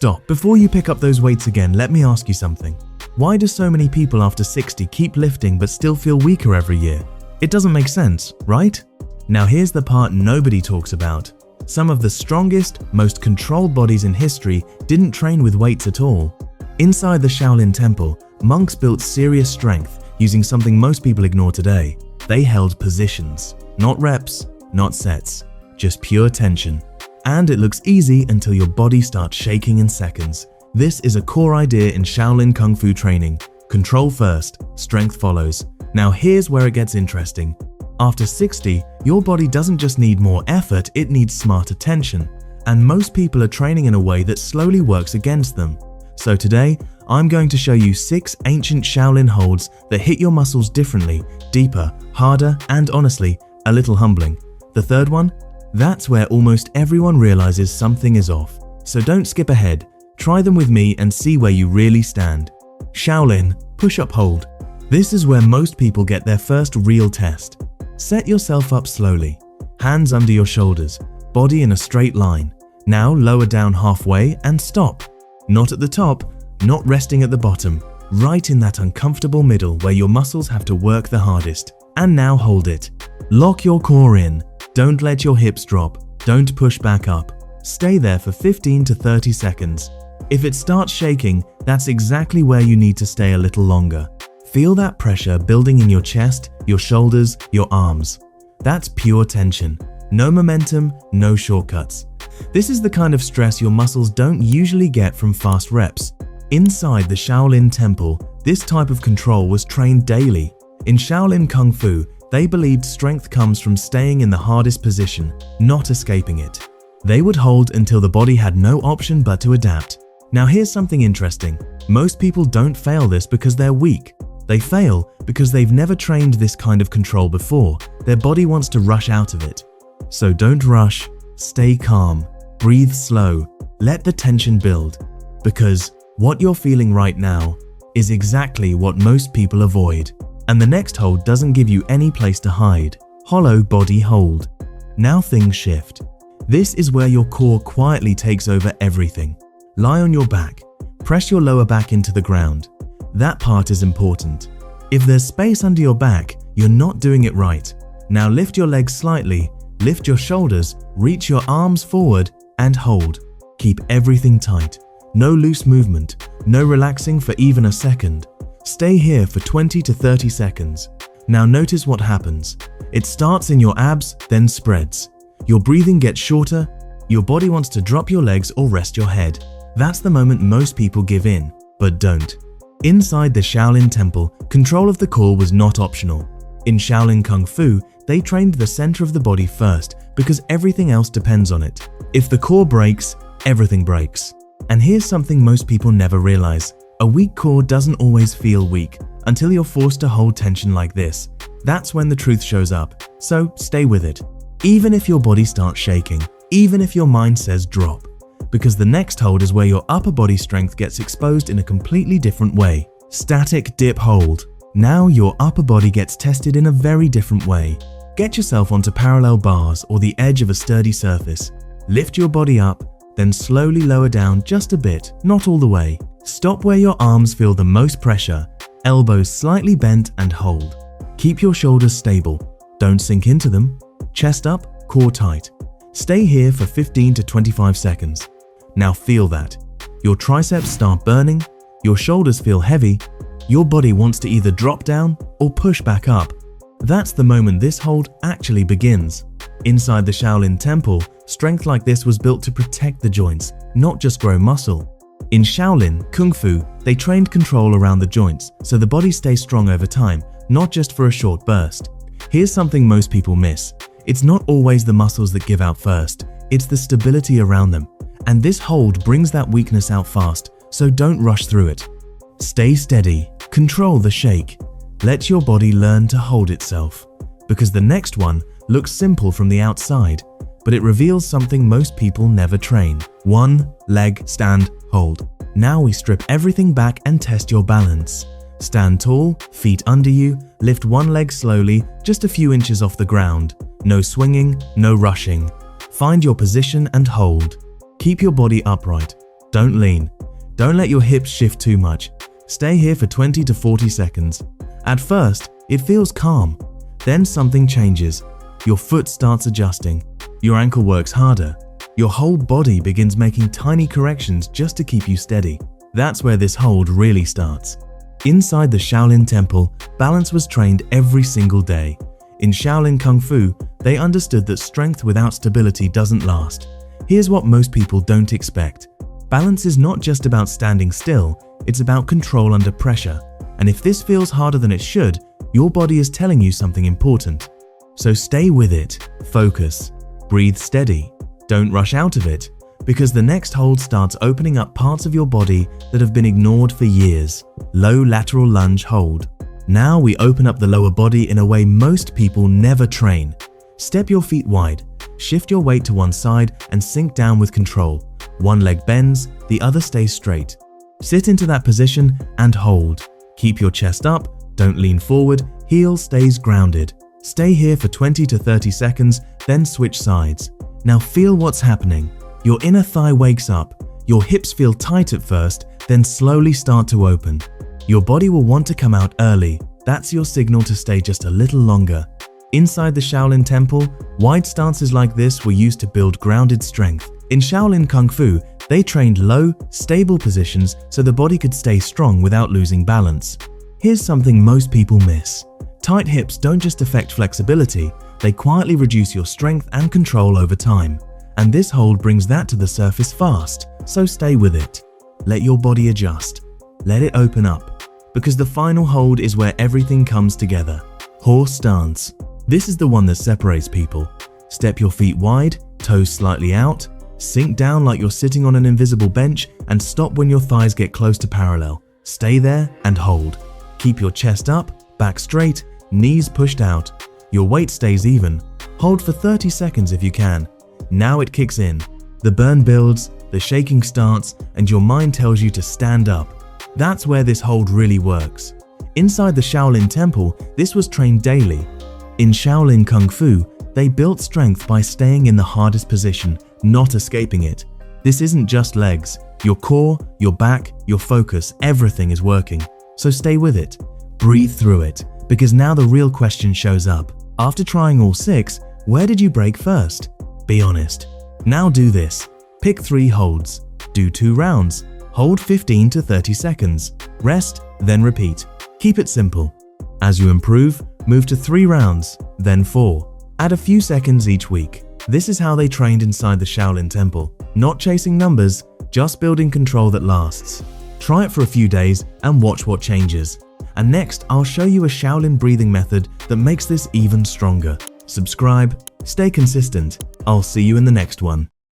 Stop. Before you pick up those weights again, let me ask you something. Why do so many people after 60 keep lifting but still feel weaker every year? It doesn't make sense, right? Now here's the part nobody talks about. Some of the strongest, most controlled bodies in history didn't train with weights at all. Inside the Shaolin Temple, monks built serious strength using something most people ignore today. They held positions. Not reps, not sets, just pure tension. And it looks easy until your body starts shaking in seconds. This is a core idea in Shaolin Kung Fu training. Control first, strength follows. Now here's where it gets interesting. After 60, your body doesn't just need more effort, it needs smarter tension. And most people are training in a way that slowly works against them. So today, I'm going to show you 6 ancient Shaolin holds that hit your muscles differently, deeper, harder, and honestly, a little humbling. The third one? That's where almost everyone realizes something is off. So don't skip ahead. Try them with me and see where you really stand. Shaolin Push-up Hold. This is where most people get their first real test. Set yourself up slowly. Hands under your shoulders, body in a straight line. Now lower down halfway and stop. Not at the top, not resting at the bottom. Right in that uncomfortable middle where your muscles have to work the hardest. And now hold it. Lock your core in. Don't let your hips drop. Don't push back up. Stay there for 15 to 30 seconds. If it starts shaking, that's exactly where you need to stay a little longer. Feel that pressure building in your chest, your shoulders, your arms. That's pure tension. No momentum, no shortcuts. This is the kind of stress your muscles don't usually get from fast reps. Inside the Shaolin Temple, this type of control was trained daily. In Shaolin Kung Fu, they believed strength comes from staying in the hardest position, not escaping it. They would hold until the body had no option but to adapt. Now here's something interesting. Most people don't fail this because they're weak. They fail because they've never trained this kind of control before. Their body wants to rush out of it. So don't rush, stay calm, breathe slow, let the tension build. Because what you're feeling right now is exactly what most people avoid. And the next hold doesn't give you any place to hide. Hollow body hold. Now things shift. This is where your core quietly takes over everything. Lie on your back. Press your lower back into the ground. That part is important. If there's space under your back, you're not doing it right. Now lift your legs slightly, lift your shoulders, reach your arms forward, and hold. Keep everything tight. No loose movement, no relaxing for even a second. Stay here for 20 to 30 seconds. Now notice what happens. It starts in your abs, then spreads. Your breathing gets shorter, your body wants to drop your legs or rest your head. That's the moment most people give in, but don't. Inside the Shaolin Temple, control of the core was not optional. In Shaolin Kung Fu, they trained the center of the body first because everything else depends on it. If the core breaks, everything breaks. And here's something most people never realize. A weak core doesn't always feel weak until you're forced to hold tension like this. That's when the truth shows up, so stay with it. Even if your body starts shaking, even if your mind says drop. Because the next hold is where your upper body strength gets exposed in a completely different way. Static dip hold. Now your upper body gets tested in a very different way. Get yourself onto parallel bars or the edge of a sturdy surface. Lift your body up, then slowly lower down just a bit, not all the way. Stop where your arms feel the most pressure, elbows slightly bent and hold. Keep your shoulders stable. Don't sink into them. Chest up, core tight. Stay here for 15 to 25 seconds. Now feel that. Your triceps start burning, your shoulders feel heavy, your body wants to either drop down or push back up. That's the moment this hold actually begins. Inside the Shaolin Temple, strength like this was built to protect the joints, not just grow muscle. In Shaolin Kung Fu, they trained control around the joints so the body stays strong over time, not just for a short burst. Here's something most people miss. It's not always the muscles that give out first, it's the stability around them. And this hold brings that weakness out fast, so don't rush through it. Stay steady, control the shake. Let your body learn to hold itself. Because the next one looks simple from the outside, but it reveals something most people never train. 1 leg stand hold. Now we strip everything back and test your balance. Stand tall, feet under you, lift one leg slowly, just a few inches off the ground. No swinging, no rushing. Find your position and hold. Keep your body upright. Don't lean. Don't let your hips shift too much. Stay here for 20 to 40 seconds. At first, it feels calm. Then something changes. Your foot starts adjusting. Your ankle works harder. Your whole body begins making tiny corrections just to keep you steady. That's where this hold really starts. Inside the Shaolin Temple, balance was trained every single day. In Shaolin Kung Fu, they understood that strength without stability doesn't last. Here's what most people don't expect. Balance is not just about standing still, it's about control under pressure. And if this feels harder than it should, your body is telling you something important. So stay with it, focus, breathe steady, don't rush out of it, because the next hold starts opening up parts of your body that have been ignored for years. Low lateral lunge hold. Now we open up the lower body in a way most people never train. Step your feet wide, shift your weight to one side and sink down with control. One leg bends, the other stays straight. Sit into that position and hold. Keep your chest up, don't lean forward, heel stays grounded. Stay here for 20 to 30 seconds, then switch sides. Now feel what's happening. Your inner thigh wakes up. Your hips feel tight at first, then slowly start to open. Your body will want to come out early. That's your signal to stay just a little longer. Inside the Shaolin Temple, wide stances like this were used to build grounded strength. In Shaolin Kung Fu, they trained low, stable positions so the body could stay strong without losing balance. Here's something most people miss. Tight hips don't just affect flexibility, they quietly reduce your strength and control over time. And this hold brings that to the surface fast, so stay with it. Let your body adjust. Let it open up. Because the final hold is where everything comes together. Horse stance. This is the one that separates people. Step your feet wide, toes slightly out, sink down like you're sitting on an invisible bench, and stop when your thighs get close to parallel. Stay there and hold. Keep your chest up, back straight, knees pushed out. Your weight stays even. Hold for 30 seconds if you can. Now it kicks in. The burn builds, the shaking starts, and your mind tells you to stand up. That's where this hold really works. Inside the Shaolin Temple, this was trained daily. In Shaolin Kung Fu, they built strength by staying in the hardest position, not escaping it. This isn't just legs. Your core, your back, your focus, everything is working. So stay with it. Breathe through it, because now the real question shows up. After trying all 6, where did you break first? Be honest. Now do this. Pick 3 holds. Do 2 rounds. Hold 15 to 30 seconds. Rest, then repeat. Keep it simple. As you improve, move to 3 rounds, then 4. Add a few seconds each week. This is how they trained inside the Shaolin Temple. Not chasing numbers, just building control that lasts. Try it for a few days and watch what changes. And next, I'll show you a Shaolin breathing method that makes this even stronger. Subscribe, stay consistent. I'll see you in the next one.